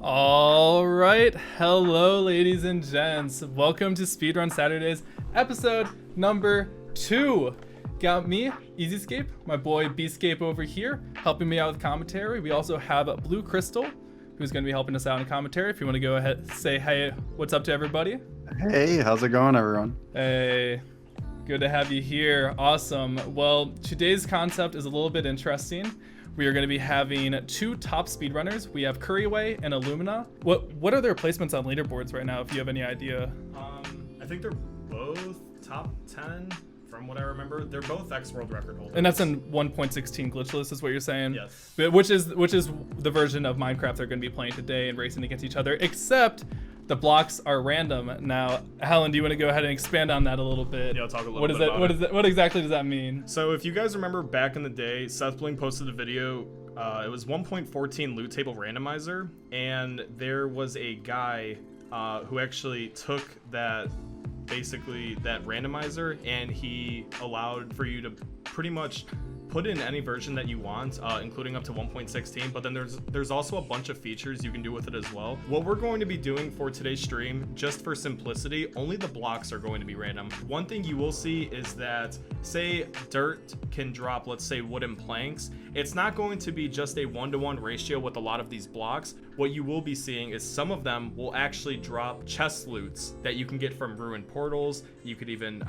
All right, hello ladies and gents. Welcome to Speedrun Saturdays, episode number 2. Got me, EZScape, my boy BScape over here, helping me out with commentary. We also have Blue Crystal, who's going to be helping us out in commentary. If you want to go ahead, say hey, what's up to everybody? Hey, how's it going, everyone? Hey, good to have you here. Awesome. Well, today's concept is a little bit interesting. We are going to be having 2 top speedrunners. We have Couriway and Illumina. What are their placements on leaderboards right now, if you have any idea? I think they're both top 10 from what I remember. They're both X-World record holders. And that's in 1.16 glitchless is what you're saying? Yes. Which is the version of Minecraft they're going to be playing today and racing against each other, except the blocks are random. Now, Alan, do you want to go ahead and expand on that a little bit? Yeah, I'll talk a little bit about it. What exactly does that mean? So if you guys remember back in the day, SethBling posted a video. It was 1.14 loot table randomizer, and there was a guy who actually took that randomizer, and he allowed for you to pretty much put in any version that you want, including up to 1.16, but then there's also a bunch of features you can do with it as well. What we're going to be doing for today's stream, just for simplicity, only the blocks are going to be random. One thing you will see is that, say dirt can drop, let's say, wooden planks. It's not going to be just a 1-to-1 ratio with a lot of these blocks. What you will be seeing is some of them will actually drop chest loots that you can get from ruined portals. You could even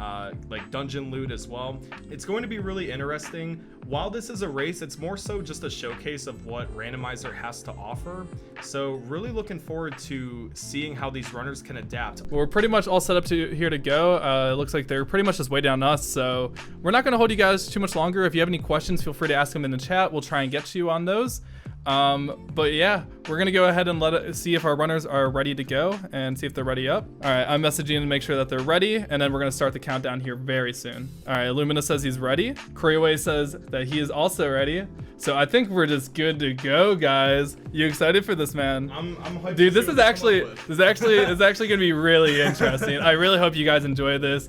like dungeon loot as well. It's going to be really interesting. While this is a race, it's more so just a showcase of what Randomizer has to offer. So really looking forward to seeing how these runners can adapt. Well, we're pretty much all set up here to go. It looks like they're pretty much just waiting on us, so we're not going to hold you guys too much longer. If you have any questions, feel free to ask them in the chat. We'll try and get to you on those. But yeah, we're gonna go ahead and see if our runners are ready to go and see if they're ready up. All right, I'm messaging to make sure that they're ready, and then we're gonna start the countdown here very soon. All right, Illumina says he's ready. Couriway says that he is also ready. So I think we're just good to go, guys. You excited for this, man? I'm hyped. Dude, this is actually gonna be really interesting. I really hope you guys enjoy this.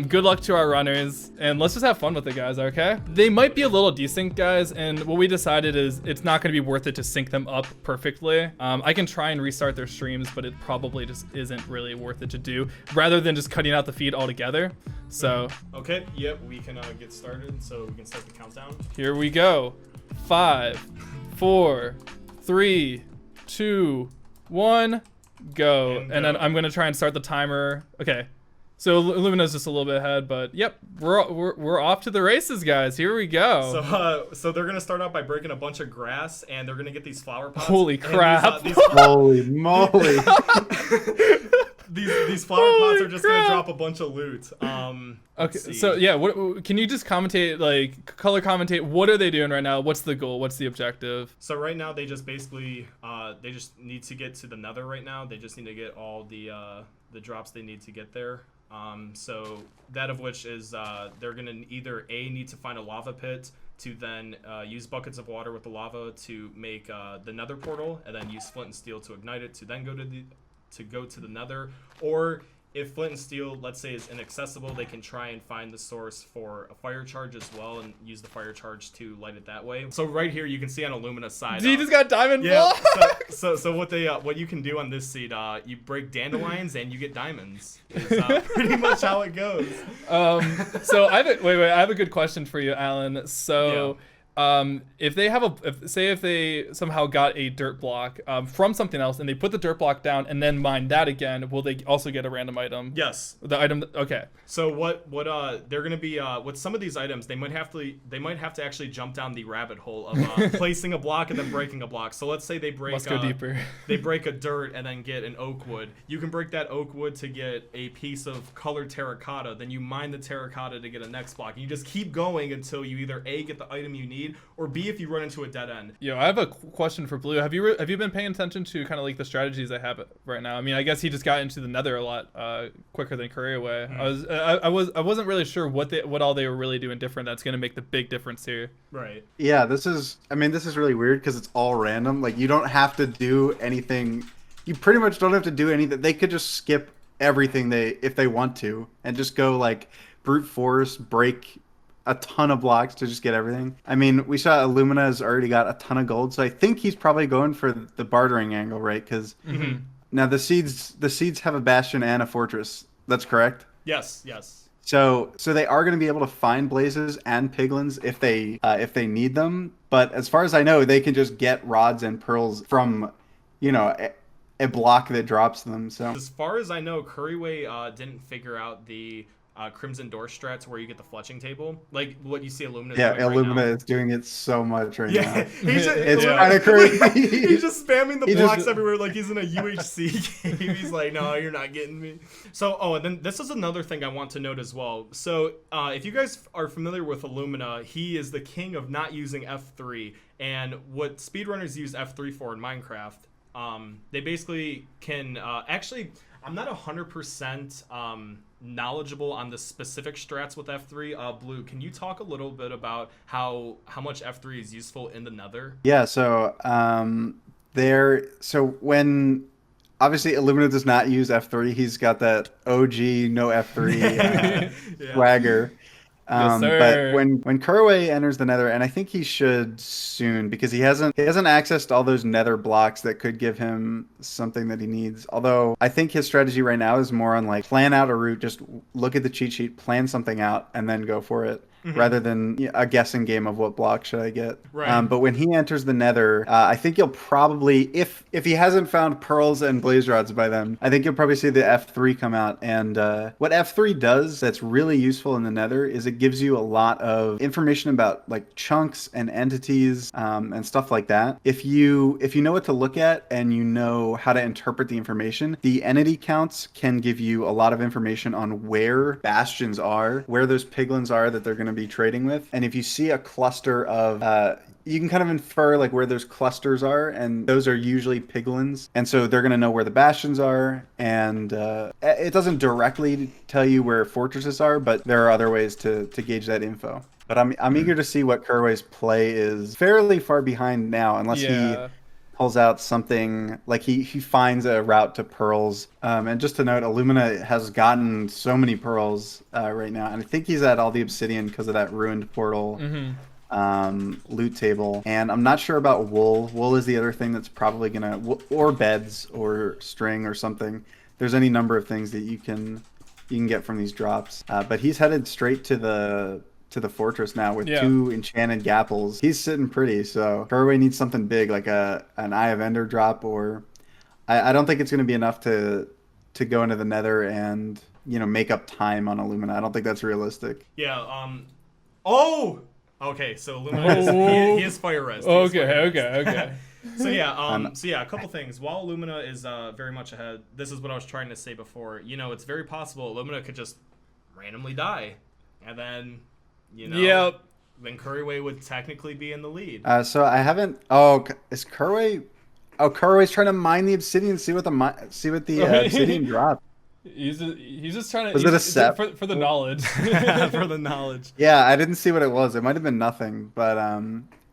Good luck to our runners, and let's just have fun with it, guys. Okay? They might be a little desync, guys, and what we decided is it's not gonna be worth it to sync them up perfectly. I can try and restart their streams, but it probably just isn't really worth it to do, rather than just cutting out the feed altogether. So okay, yep, we can get started. So we can start the countdown. Here we go. 5, 4, 3, 2, 1, go. And then I'm gonna try and start the timer. Okay. So Illumina's just a little bit ahead, but yep, we're off to the races, guys. Here we go. So they're gonna start out by breaking a bunch of grass, and they're gonna get these flower pots. Holy crap! Holy moly! These flower pots are just gonna drop a bunch of loot. Okay, so yeah, what can you just commentate, like color commentate? What are they doing right now? What's the goal? What's the objective? So right now they just basically they just need to get to the Nether right now. They just need to get all the drops they need to get there. So that of which is they're gonna either need to find a lava pit to then use buckets of water with the lava to make the Nether portal, and then use flint and steel to ignite it to then go to the Nether. Or if flint and steel, let's say, is inaccessible, they can try and find the source for a fire charge as well and use the fire charge to light it that way. So right here you can see on Illumina's side. You just got diamond yeah. block? So what you can do on this seed, you break dandelions and you get diamonds. Is pretty much how it goes. So I have a good question for you, Alan. So. Yeah. If they somehow got a dirt block from something else and they put the dirt block down and then mine that again, will they also get a random item? Yes. The item. Okay. So what they're gonna be with some of these items, they might have to actually jump down the rabbit hole of placing a block and then breaking a block. So let's say they break. Must go deeper. They break a dirt and then get an oak wood. You can break that oak wood to get a piece of colored terracotta. Then you mine the terracotta to get a next block. And you just keep going until you either A, get the item you need, or B, if you run into a dead end. Yo, I have a question for Blue. Have you been paying attention to kind of like the strategies I have right now? I mean, I guess he just got into the Nether a lot quicker than Couriway. I wasn't really sure what all they were really doing different that's going to make the big difference here. Right. Yeah, this is really weird because it's all random. Like, you don't have to do anything. You pretty much don't have to do anything. They could just skip everything if they want to and just go like brute force, break a ton of blocks to just get everything. I mean, we saw Illumina has already got a ton of gold, so I think he's probably going for the bartering angle, right? Because now the seeds have a bastion and a fortress. That's correct. Yes. So they are going to be able to find blazes and piglins if they need them. But as far as I know, they can just get rods and pearls from, a block that drops them. So as far as I know, Couriway didn't figure out the Crimson Door strats where you get the fletching table, like what you see Illumina doing Illumina right now. is doing it so much right now. It's kind of crazy. He's just spamming the blocks everywhere like he's in a UHC game. He's like, no, you're not getting me. So, and then this is another thing I want to note as well. So, if you guys are familiar with Illumina, he is the king of not using F3. And what speedrunners use F3 for in Minecraft, they basically can actually, I'm not 100% knowledgeable on the specific strats with F3. Blue, can you talk a little bit about how much F3 is useful in the Nether? Yeah, so when obviously Illumina does not use F3, he's got that OG no F3 swagger. Yes, sir. But when Couriway enters the Nether, and I think he should soon, because he hasn't accessed all those Nether blocks that could give him something that he needs. Although I think his strategy right now is more on like plan out a route, just look at the cheat sheet, plan something out, and then go for it. Rather than a guessing game of what block should I get. Right. But when he enters the Nether, I think you'll probably, if he hasn't found pearls and blaze rods by then, I think you'll probably see the F3 come out. And what F3 does that's really useful in the Nether is it gives you a lot of information about like chunks and entities and stuff like that. If you know what to look at and you know how to interpret the information, the entity counts can give you a lot of information on where bastions are, where those piglins are that they're going to be trading with. And if you see a cluster of you can kind of infer like where those clusters are, and those are usually piglins, and so they're going to know where the bastions are. And it doesn't directly tell you where fortresses are, but there are other ways to gauge that info. But I'm eager to see what Couriway's play is. Fairly far behind now, unless he pulls out something like he finds a route to pearls. And just to note, Illumina has gotten so many pearls right now, and I think he's at all the obsidian because of that ruined portal loot table. And I'm not sure about wool. Wool is the other thing that's probably gonna, or beds or string or something. There's any number of things that you can get from these drops. But he's headed straight to the fortress now with 2 enchanted gapples. He's sitting pretty, so Couriway needs something big like an Eye of Ender drop, or I don't think it's going to be enough to go into the Nether and make up time on Illumina. I don't think that's realistic. Yeah. Okay. So Illumina he is fire res. Okay. So yeah, a couple things. While Illumina is very much ahead, this is what I was trying to say before. It's very possible Illumina could just randomly die, and then. Then Couriway would technically be in the lead. So I haven't. Oh, is Couriway? Oh, Couriway's trying to mine the obsidian, see what the obsidian dropped. He's just trying to. Was it a set for the knowledge? For the knowledge. Yeah, I didn't see what it was. It might have been nothing, but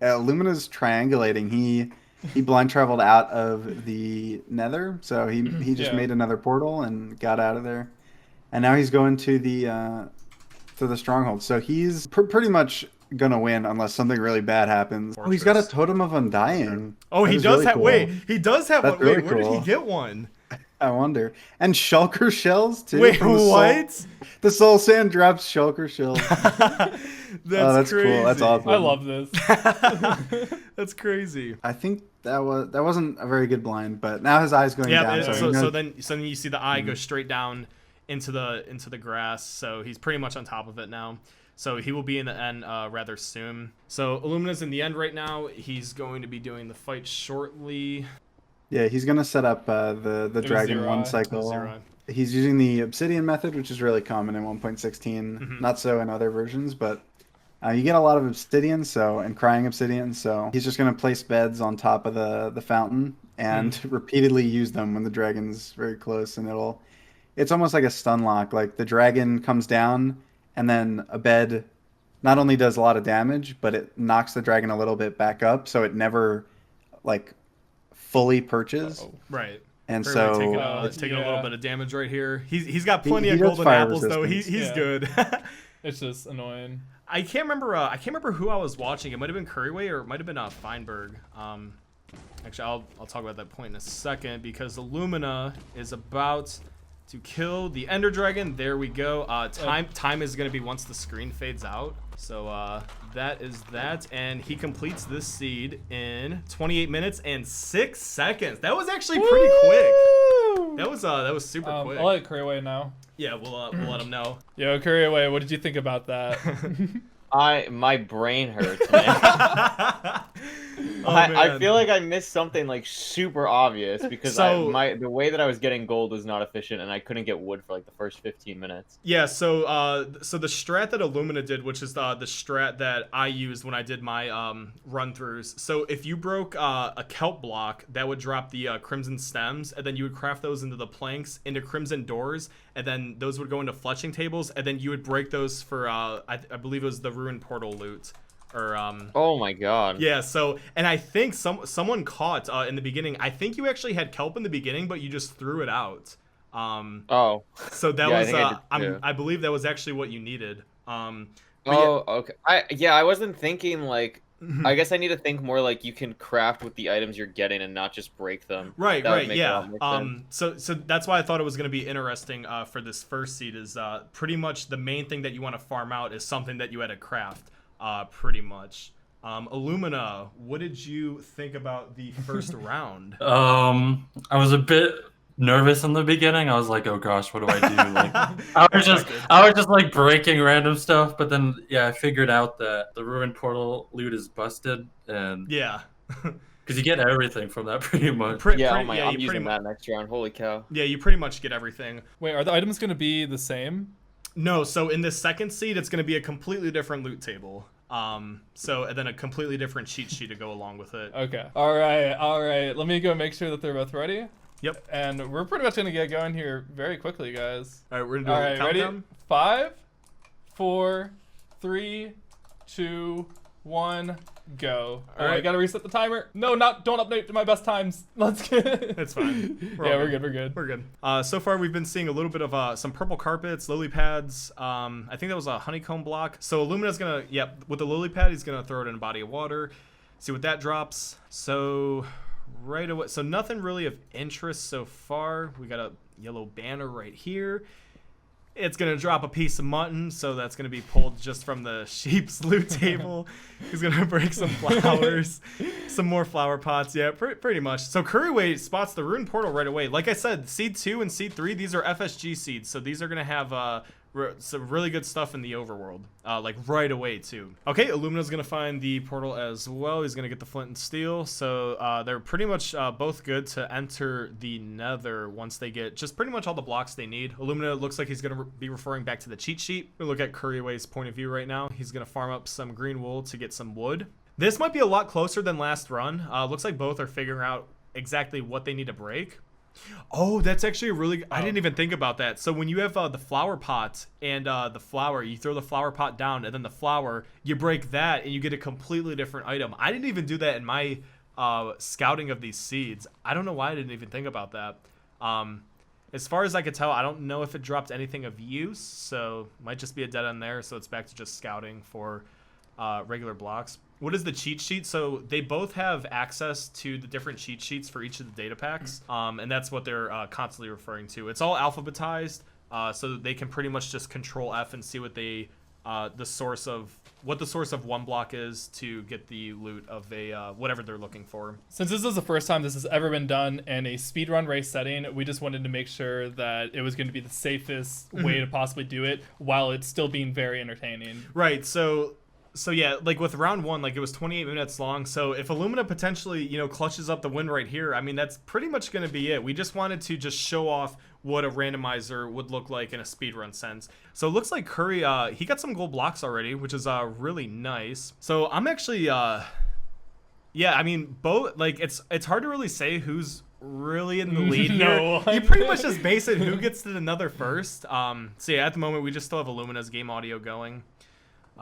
Illumina's triangulating. He blind traveled out of the Nether, so he just made another portal and got out of there, and now he's going to the stronghold. So he's pretty much gonna win unless something really bad happens. Fortress. Oh, he's got a totem of undying. Oh, he does have. Cool. Wait, he does have That's one. really Wait, where cool. did he get one? I wonder. And shulker shells too. Wait, what? The soul sand drops shulker shells. That's crazy. Cool. That's awesome. I love this. That's crazy. I think that wasn't a very good blind, but now his eye's going down. So then you see the eye go straight down into the grass. So he's pretty much on top of it now. So he will be in the end rather soon. So Illumina's in the end right now. He's going to be doing the fight shortly. Yeah, he's gonna set up the Dragon 1 cycle. He's using the Obsidian method, which is really common in 1.16. Not so in other versions, but you get a lot of Obsidian, and crying Obsidian. So he's just gonna place beds on top of the fountain and repeatedly use them when the dragon's very close, and it's almost like a stun lock. Like the dragon comes down, and then a bed not only does a lot of damage, but it knocks the dragon a little bit back up, so it never fully perches. Right. And so taking a little bit of damage right here. He's got plenty of golden apples though. He's good. It's just annoying. I can't remember who I was watching. It might have been Couriway or it might have been Feinberg. Actually, I'll talk about that point in a second because Illumina is about to kill the Ender Dragon. There we go. Time is going to be once the screen fades out. So that is that, and he completes this seed in 28 minutes and 6 seconds. That was actually pretty quick. That was super quick. I'll let Couriway know. Yeah, we'll let him know. Yo, Couriway, what did you think about that? My brain hurts, man. I feel like I missed something like super obvious because the way that I was getting gold was not efficient and I couldn't get wood for like the first 15 minutes. Yeah, so the strat that Illumina did, which is the strat that I used when I did my run-throughs. So if you broke a kelp block, that would drop the crimson stems, and then you would craft those into the planks, into crimson doors, and then those would go into fletching tables, and then you would break those for I believe it was the ruined portal loot. Or oh my god. Yeah, so and I think someone caught in the beginning. I think you actually had kelp in the beginning, but you just threw it out. Oh. So that yeah, was I believe that was actually what you needed. Okay. I wasn't thinking like I guess I need to think more like you can craft with the items you're getting and not just break them. Right, yeah. So that's why I thought it was going to be interesting for this first seed is pretty much the main thing that you want to farm out is something that you had to craft. Pretty much. Illumina, what did you think about the first round? I was a bit nervous in the beginning. I was like, oh gosh, what do I do? Like, I was just like breaking random stuff, but then I figured out that the ruined portal loot is busted, and yeah, because you get everything from that pretty much. I'm using that next round. Holy cow! Yeah, you pretty much get everything. Wait, are the items going to be the same? No, so in this second seed, it's going to be a completely different loot table. And then a completely different cheat sheet to go along with it. Okay. All right. Let me go make sure that they're both ready. Yep. And we're pretty much going to get going here very quickly, guys. All right, we're going to do a countdown. Ready? 5, 4, 3, 2, 1, go. All right, I gotta reset the timer. No, don't update to my best times. Let's get. It's fine. We're good. We're good. So far we've been seeing a little bit of some purple carpets, lily pads. I think that was a honeycomb block. So Illumina's gonna, with the lily pad, he's gonna throw it in a body of water. See what that drops. So right away, so nothing really of interest so far. We got a yellow banner right here. It's going to drop a piece of mutton, so that's going to be pulled just from the sheep's loot table. He's going to break some flowers, some more flower pots. Yeah, pretty much. So Couriway spots the ruined portal right away. Like I said, Seed 2 and Seed 3, these are FSG seeds, so these are going to have some really good stuff in the overworld, like right away too. Okay, Illumina's gonna find the portal as well. He's gonna get the flint and steel, so they're pretty much both good to enter the nether once they get just pretty much all the blocks they need. Illumina looks like he's gonna be referring back to the cheat sheet. We look at Couriway's point of view right now. He's gonna farm up some green wool to get some wood. This might be a lot closer than last run. Looks like both are figuring out exactly what they need to break. Oh, that's actually a really... I didn't even think about that. So when you have the flower pot and the flower, you throw the flower pot down, and then the flower, you break that, and you get a completely different item. I didn't even do that in my scouting of these seeds. I don't know why I didn't even think about that. As far as I could tell, I don't know if it dropped anything of use, so might just be a dead end there, so it's back to just scouting for regular blocks. What is the cheat sheet? So they both have access to the different cheat sheets for each of the data packs, and that's what they're constantly referring to. It's all alphabetized, so that they can pretty much just control F and see what the source of one block is to get the loot of a whatever they're looking for. Since this is the first time this has ever been done in a speedrun race setting, we just wanted to make sure that it was going to be the safest way to possibly do it while it's still being very entertaining. Right. So yeah, like with round one, like it was 28 minutes long. So if Illumina potentially, clutches up the win right here, I mean, that's pretty much going to be it. We just wanted to just show off what a randomizer would look like in a speedrun sense. So it looks like Curry, he got some gold blocks already, which is really nice. So I'm actually, yeah, I mean, both, like it's hard to really say who's really in the lead here. You pretty much just base it who gets to the nether first. So yeah, at the moment we just still have Illumina's game audio going.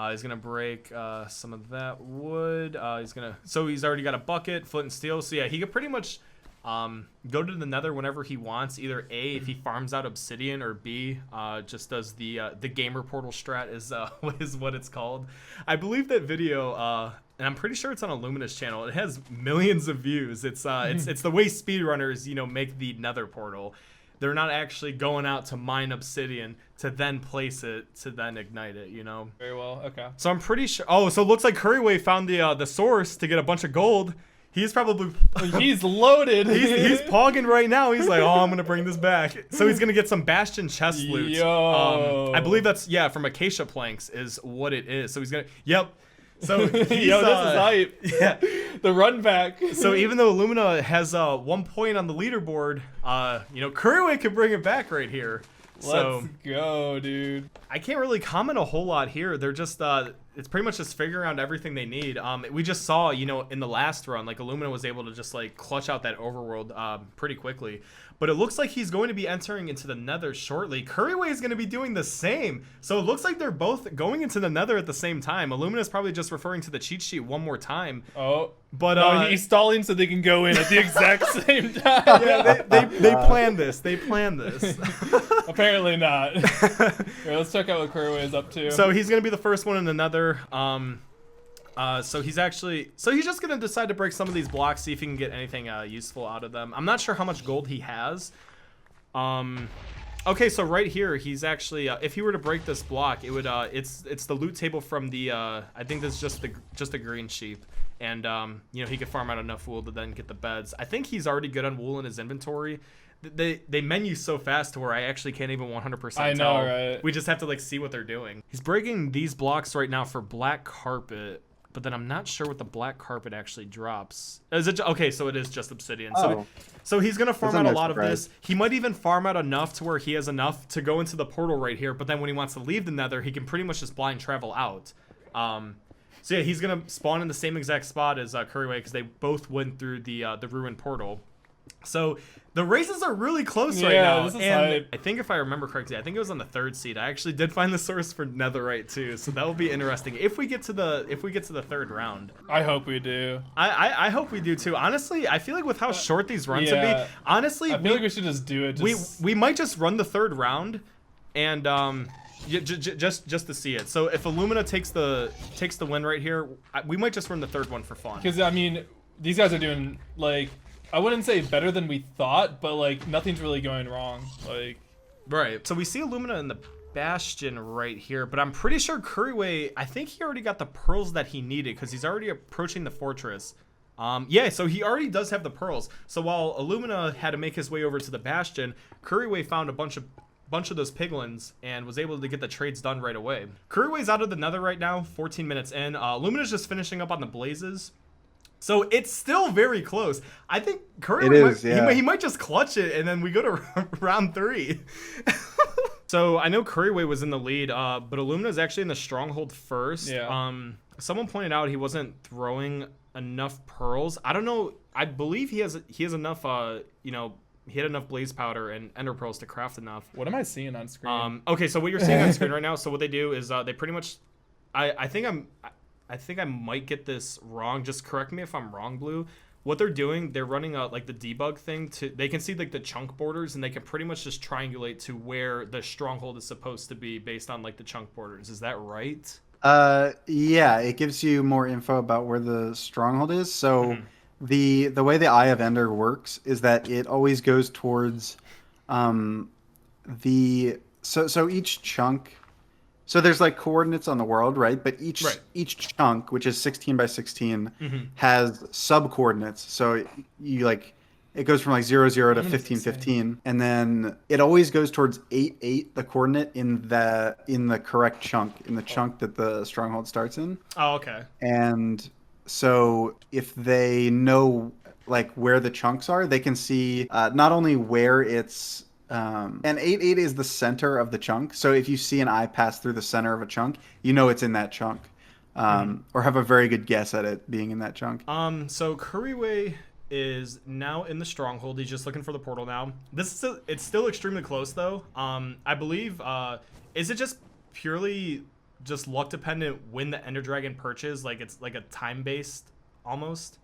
He's gonna break some of that wood. He's already got a bucket, flint and steel. So yeah, he could pretty much go to the Nether whenever he wants. Either A, if he farms out obsidian, or B, just does the gamer portal strat is what it's called. I believe that video, and I'm pretty sure it's on Illumina's channel. It has millions of views. It's the way speedrunners, you know, make the Nether portal. They're not actually going out to mine obsidian to then place it to then ignite it, you know. Very well. Okay. So I'm pretty sure. Oh, so it looks like Couriway found the source to get a bunch of gold. He's probably he's loaded. he's pogging right now. He's like, oh, I'm gonna bring this back. So he's gonna get some Bastion chest loot. Yo. I believe that's from acacia planks is what it is. So he's gonna. Yep. So he's, yo, this is hype. Yeah. The run back. So even though Illumina has 1 point on the leaderboard, you know, Couriway can bring it back right here. Let's go, dude. I can't really comment a whole lot here. They're just it's pretty much just figuring out everything they need. We just saw, you know, in the last run, like Illumina was able to just like clutch out that overworld pretty quickly. But it looks like he's going to be entering into the Nether shortly. Couriway is going to be doing the same. So it looks like they're both going into the Nether at the same time. Illumina is probably just referring to the cheat sheet one more time. Oh, but no, he's stalling so they can go in at the exact same time. Yeah, they planned this. They planned this. Apparently not. Here, let's check out what Couriway is up to. So he's gonna be the first one in the Nether. So he's just gonna decide to break some of these blocks, see if he can get anything useful out of them. I'm not sure how much gold he has. Okay, so right here, he's actually if he were to break this block, it would it's the loot table from the I think this is just a green sheep, and you know, he could farm out enough wool to then get the beds. I think he's already good on wool in his inventory. They menu so fast to where I actually can't even 100% tell. I know, right? We just have to like see what they're doing. He's breaking these blocks right now for black carpet, but then I'm not sure what the black carpet actually drops. Is it okay? So it is just obsidian. Oh. So he's gonna farm That's out a a lot surprise. of this. He might even farm out enough to where he has enough to go into the portal right here. But then when he wants to leave the Nether, he can pretty much just blind travel out. So yeah, he's gonna spawn in the same exact spot as Couriway because they both went through the ruined portal. So the races are really close right now. This is and hype. I think if I remember correctly, I think it was on the 3rd seed. I actually did find the source for netherite too, so that will be interesting if we get to the 3rd round. I hope we do. I hope we do too. Honestly, I feel like with how short these runs would be, honestly, I feel like we should just do it. We might just run the 3rd round, and just to see it. So if Illumina takes the win right here, we might just run the 3rd one for fun. Because I mean, these guys are doing like, I wouldn't say better than we thought, but like nothing's really going wrong. Like, right. So we see Illumina in the Bastion right here, but I'm pretty sure Couriway, I think he already got the pearls that he needed because he's already approaching the fortress. Yeah, so he already does have the pearls. So while Illumina had to make his way over to the Bastion, Couriway found a bunch of those piglins and was able to get the trades done right away. Couriway's out of the Nether right now, 14 minutes in. Illumina's just finishing up on the blazes. So it's still very close. I think Couriway he might just clutch it, and then we go to round 3. So I know Couriway was in the lead, but Illumina is actually in the stronghold first. Yeah. Someone pointed out he wasn't throwing enough pearls. I don't know. I believe he has enough. You know, he had enough blaze powder and ender pearls to craft enough. What am I seeing on screen? Okay, so what you're seeing on screen right now. So what they do is they pretty much. I think I might get this wrong. Just correct me if I'm wrong, Blue. What they're doing, they're running like the debug thing they can see like the chunk borders, and they can pretty much just triangulate to where the stronghold is supposed to be based on like the chunk borders. Is that right? Yeah, it gives you more info about where the stronghold is. So the way the Eye of Ender works is that it always goes towards so each chunk. So there's like coordinates on the world, right? But each chunk, which is 16 by 16, has sub coordinates. So you like it goes from like 0, 0 to 15, 15, and then it always goes towards 8, 8, the coordinate in the correct chunk, in the chunk that the stronghold starts in. Oh, okay. And so if they know like where the chunks are, they can see not only where it's and 8, 8 is the center of the chunk. So if you see an eye pass through the center of a chunk, you know it's in that chunk, or have a very good guess at it being in that chunk. So Couriway is now in the stronghold. He's just looking for the portal now. It's still extremely close though. I believe is it just purely just luck dependent when the Ender Dragon perches? Like it's like a time based almost.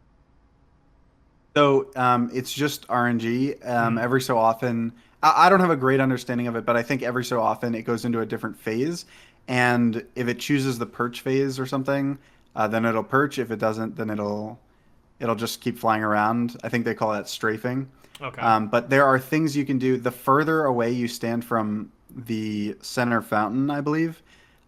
So it's just RNG. Every so often, I don't have a great understanding of it, but I think every so often it goes into a different phase. And if it chooses the perch phase or something, then it'll perch. If it doesn't, then it'll just keep flying around. I think they call that strafing. Okay. But there are things you can do. The further away you stand from the center fountain, I believe,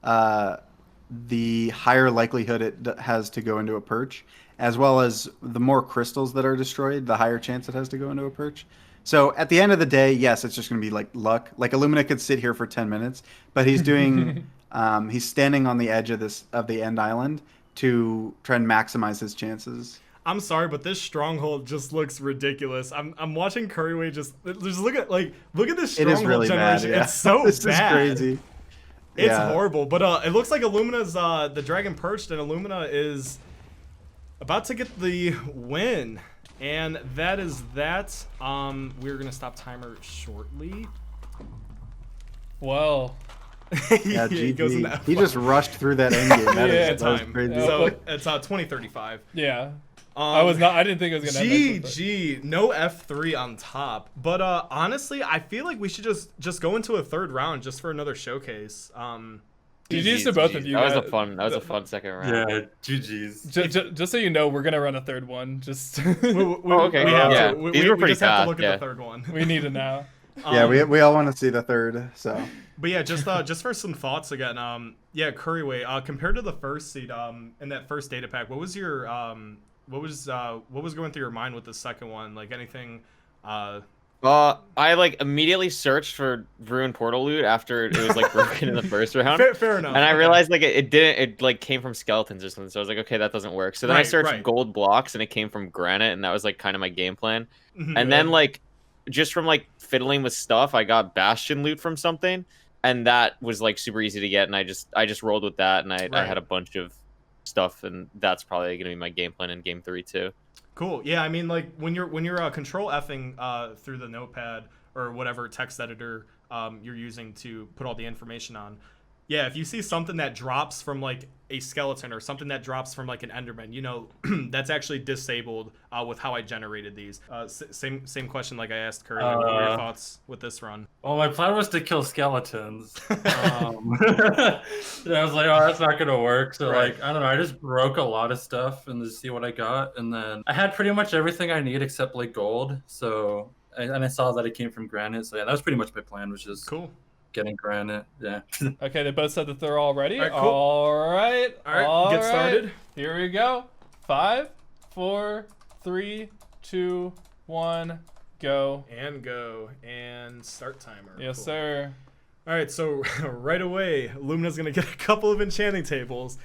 the higher likelihood it has to go into a perch, as well as the more crystals that are destroyed, the higher chance it has to go into a perch. So at the end of the day, yes, it's just going to be like luck. Like Illumina could sit here for 10 minutes, but he's doing, he's standing on the edge of the end island to try and maximize his chances. I'm sorry, but this stronghold just looks ridiculous. I'm watching Couriway just look at this stronghold It is really generation. bad. Yeah. It's so this bad. Is crazy. It's horrible. But it looks like Illumina's the dragon perched, and Illumina is about to get the win. And that is that. We're gonna stop timer shortly. Well. Yeah, he just rushed through that end game. That was crazy. So it's 2035. Yeah. I didn't think it was gonna end GG, no F3 on top. But honestly, I feel like we should just go into a third round just for another showcase. GG's to both of you. That was a fun second round. Yeah, GG's. Just so you know, we're gonna run a third one. Just okay. These were we pretty just have to fast, look at the third one. we need it now. Yeah, we all want to see the third. So. But yeah, just for some thoughts again. Yeah, Couriway. Compared to the first seed, in that first data pack, what was your what was going through your mind with the second one? Like anything? I like immediately searched for ruined portal loot after it was like broken in the first round. Fair enough. And I realized like it like came from skeletons or something. So I was like, okay, that doesn't work. So then I searched gold blocks and it came from granite, and that was like kind of my game plan. And then like just from like fiddling with stuff, I got bastion loot from something, and that was like super easy to get, and I just rolled with that, and I had a bunch of stuff, and that's probably gonna be my game plan in game 3 too. Cool. Yeah, I mean, like when you're control Fing through the notepad or whatever text editor you're using to put all the information on. Yeah, if you see something that drops from like a skeleton or something that drops from like an enderman, you know, that's actually disabled with how I generated these. Same question like I asked Curry. What were your thoughts with this run? Well, my plan was to kill skeletons. I was like, oh, that's not gonna work. So like, I don't know. I just broke a lot of stuff and to see what I got, and then I had pretty much everything I need except like gold. So and I saw that it came from granite. So yeah, that was pretty much my plan, which is cool. Getting granite, yeah. Okay, they both said that they're all ready. All right, cool. All right, get started. Here we go. 5, 4, 3, 2, 1, go. And start timer. Yes, cool. sir. All right, so right away, Lumina's gonna get a couple of enchanting tables.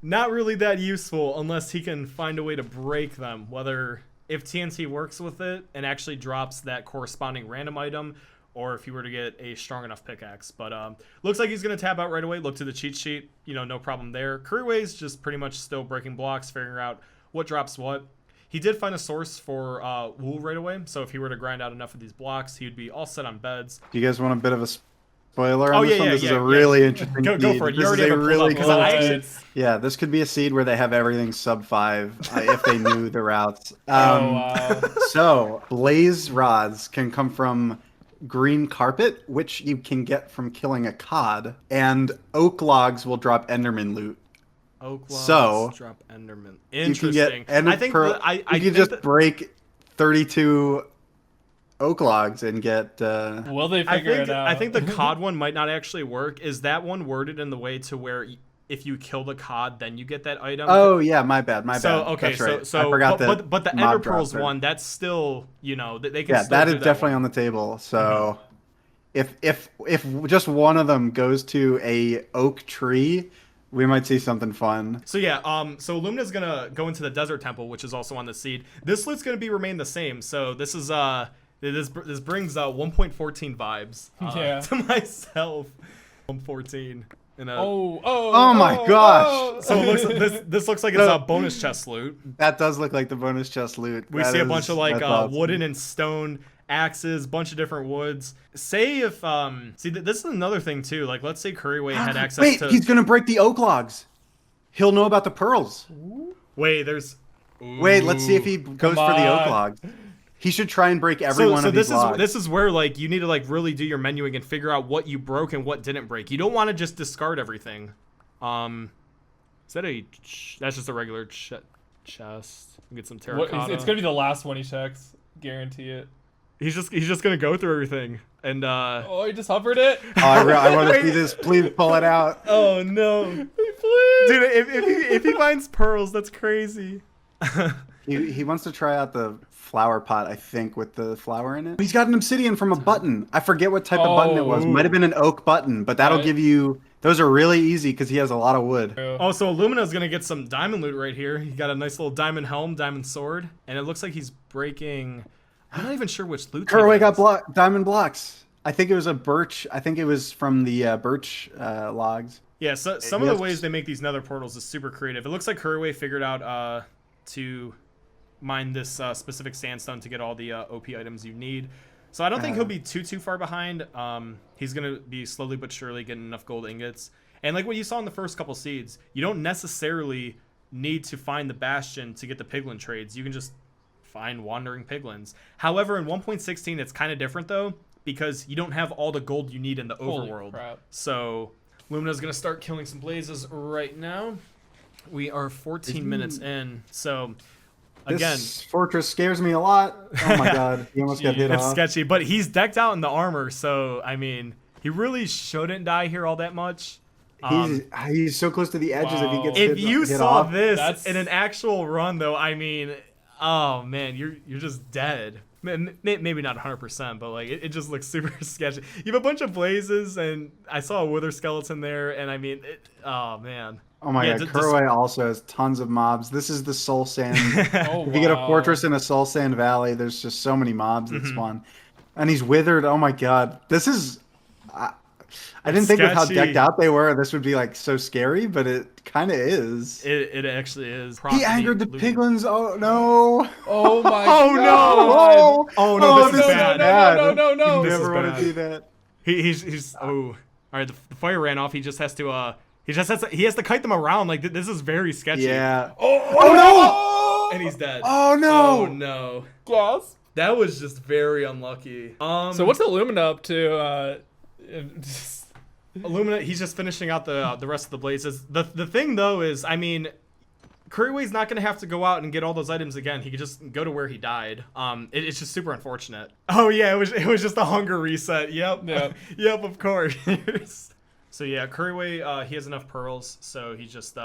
Not really that useful unless he can find a way to break them. Whether if TNT works with it and actually drops that corresponding random item, or if you were to get a strong enough pickaxe. But looks like he's going to tab out right away. Look to the cheat sheet. You know, no problem there. Couriway's just pretty much still breaking blocks, figuring out what drops what. He did find a source for wool right away. So if he were to grind out enough of these blocks, he would be all set on beds. Do you guys want a bit of a spoiler on this one? This is a really interesting seed. Go for it. You this already is have a really cool Yeah, this could be a seed where they have everything sub 5 if they knew the routes. Wow. So blaze rods can come from green carpet, which you can get from killing a cod, and oak logs will drop enderman loot. Oak logs drop enderman. Interesting. You can get I think you can just break 32 oak logs and get will they figure it out? I think the cod one might not actually work. Is that one worded in the way to where if you kill the cod, then you get that item? Oh yeah, my bad. So okay, that's right. so I forgot but the ender pearls one, that's still, you know, they can. Yeah, still that do is definitely on the table. So if just one of them goes to a oak tree, we might see something fun. So yeah, so Illumina's gonna go into the desert temple, which is also on the seed. This loot's gonna remain the same. So this is this brings 1.14 vibes to myself. 114. Oh my gosh! So it looks, this looks like it's a bonus chest loot. That does look like the bonus chest loot. We see a bunch of like wooden and stone axes, bunch of different woods. Say if see this is another thing too. Like let's say Couriway had access to. Wait, he's gonna break the oak logs. He'll know about the pearls. Wait, there's. Wait, let's see if he goes for the oak logs. He should try and break every one of these logs. This is where like you need to like really do your menuing and figure out what you broke and what didn't break. You don't want to just discard everything. Is that that's just a regular chest. Get some terracotta. It's gonna be the last one he checks. Guarantee it. He's just gonna go through everything and Oh, he just hovered it. Oh, I want to see this. Please pull it out. Oh no, Please. dude! If he finds pearls, that's crazy. He wants to try out the flower pot, I think, with the flower in it. He's got an obsidian from a button. I forget what type of button it was. Might have been an oak button, but that'll give you. Those are really easy because he has a lot of wood. Oh, so Illumina's gonna get some diamond loot right here. He got a nice little diamond helm, diamond sword, and it looks like he's breaking. I'm not even sure which loot. Couriway got diamond blocks. I think it was a birch. I think it was from the birch logs. Yeah, so some of the ways they make these nether portals is super creative. It looks like Couriway figured out to mine this specific sandstone to get all the OP items you need. So I don't think he'll be too far behind. He's going to be slowly but surely getting enough gold ingots. And like what you saw in the first couple seeds, you don't necessarily need to find the bastion to get the piglin trades. You can just find wandering piglins. However, in 1.16, it's kind of different though, because you don't have all the gold you need in the overworld. Crap. So Lumina's going to start killing some blazes right now. We are 14 minutes in, so... Again, this fortress scares me a lot. Oh my god, he almost got hit off. It's sketchy, but he's decked out in the armor, so I mean, he really shouldn't die here all that much. He's so close to the edges if he gets If you hit saw off. this in an actual run, though, I mean, oh man, you're just dead. Maybe not 100%, but like it just looks super sketchy. You have a bunch of blazes, and I saw a wither skeleton there, and I mean, oh man. Oh my god, Couriway also has tons of mobs. This is the Soul Sand. Oh, if you get a fortress in a Soul Sand Valley, there's just so many mobs that spawn. And he's withered. Oh my god. This is... I didn't think with how decked out they were, this would be like so scary, but it kind of is. It actually is. He angered the piglins. Oh no. Oh my god. No. Oh no, this is bad. No. You never want to do that. He's all right, the fire ran off. He just has to he has to kite them around. Like this is very sketchy. Yeah. Oh no! And he's dead. Oh no! Oh no! Yes. That was just very unlucky. So what's Illumina up to? Illumina, he's just finishing out the rest of the blazes. The thing though is, I mean, Couriway's not gonna have to go out and get all those items again. He could just go to where he died. It's just super unfortunate. Oh yeah, it was just a hunger reset. Yep. Yep. Of course. So yeah, Couriway, he has enough pearls, so he's just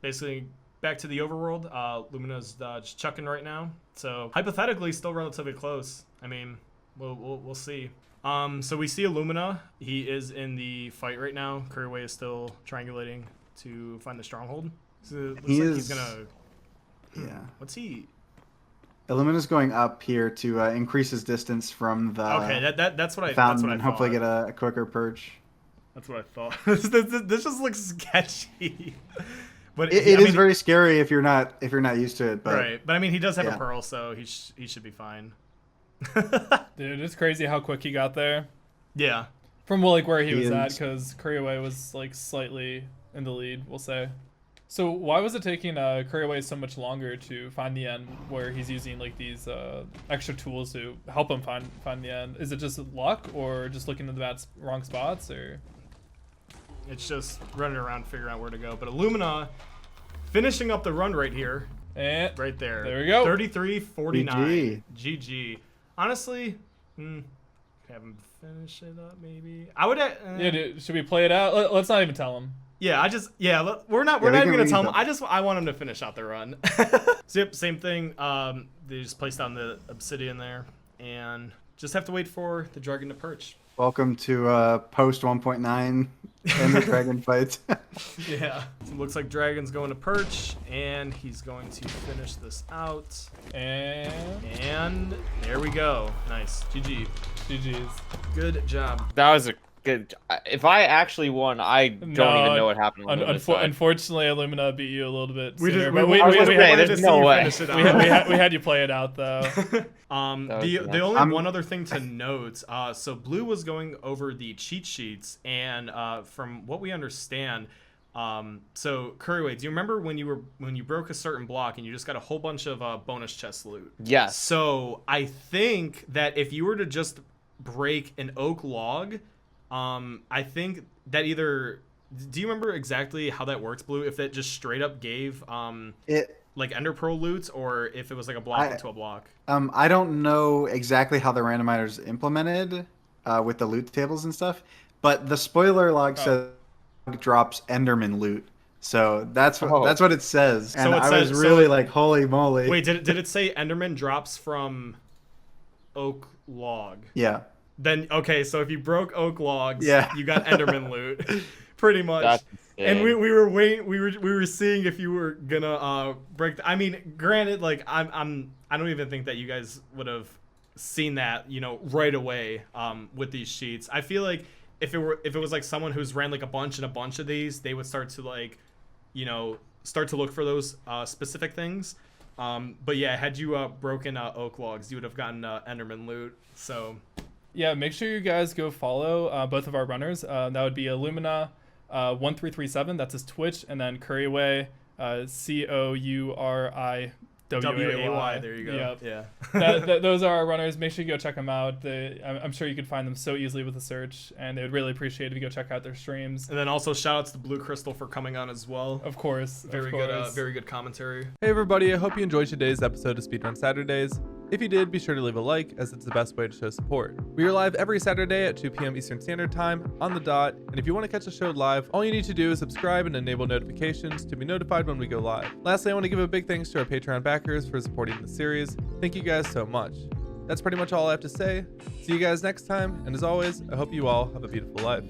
basically back to the overworld. Lumina's just chucking right now, so hypothetically still relatively close. I mean, we'll see. So we see Illumina. He is in the fight right now. Couriway is still triangulating to find the stronghold. So it looks like he's gonna. Yeah. What's he? Illumina's going up here to increase his distance from the. Okay, that's what I. Fountain, that's what I and thought. hopefully get a quicker perch. That's what I thought. This just looks sketchy. But it is very scary if you're not used to it. But right, but I mean he does have a pearl, so he should be fine. Dude, it's crazy how quick he got there. Yeah. From like where he was at, because Couriway was like slightly in the lead, we'll say. So why was it taking Couriway so much longer to find the end, where he's using like these extra tools to help him find the end? Is it just luck, or just looking in the wrong spots, or? It's just running around figuring out where to go. But Illumina finishing up the run right here. And right there. There we go. 33-49. GG. Honestly, have him finish it up maybe. I would. Yeah, dude, should we play it out? Let's not even tell him. Yeah, we're not even gonna tell him. I want him to finish out the run. So yep, same thing. They just placed down the obsidian there, and just have to wait for the dragon to perch. Welcome to post 1.9 and the dragon fights. Yeah. So it looks like dragon's going to perch, and he's going to finish this out. And there we go. Nice. GG. GG's. Good job. That was a good. If I actually won, I don't even know what happened. Unfortunately, Illumina beat you a little bit. We had you play it out though. The only one other thing to note, so Blue was going over the cheat sheets, and from what we understand, So Couriway, do you remember when you broke a certain block and you just got a whole bunch of bonus chest loot? Yes. So I think that if you were to just break an oak log, I think that either. Do you remember exactly how that works, Blue? If it just straight up gave like Ender Pearl loot, or if it was like a block into a block? I don't know exactly how the randomizer's implemented with the loot tables and stuff, but the spoiler log says drops Enderman loot. So that's what it says. And I was really like, holy moly. Wait, did it say Enderman drops from oak log? Yeah. Then okay, so if you broke oak logs, yeah, you got Enderman loot. Pretty much. That's and we were waiting. We were seeing if you were gonna break. I mean, granted, like I don't even think that you guys would have seen that, you know, right away with these sheets. I feel like if it was like someone who's ran like a bunch of these, they would start to like, you know, start to look for those specific things. But yeah, had you broken oak logs, you would have gotten Enderman loot. So yeah, make sure you guys go follow both of our runners. That would be Illumina 1337, that's his Twitch, and then Couriway, COURIWAY. There you go. Yep. Yeah. Those are our runners. Make sure you go check them out. I'm sure you could find them so easily with a search, and they would really appreciate if you go check out their streams. And then also shout outs to Blue Crystal for coming on as well. Of course. Very good commentary. Hey everybody, I hope you enjoyed today's episode of Speedrun Saturdays. If you did, be sure to leave a like, as it's the best way to show support. We are live every Saturday at 2 p.m. Eastern Standard Time on the dot, and if you want to catch the show live, all you need to do is subscribe and enable notifications to be notified when we go live. Lastly, I want to give a big thanks to our Patreon backers for supporting the series. Thank you guys so much. That's pretty much all I have to say. See you guys next time, and as always, I hope you all have a beautiful life.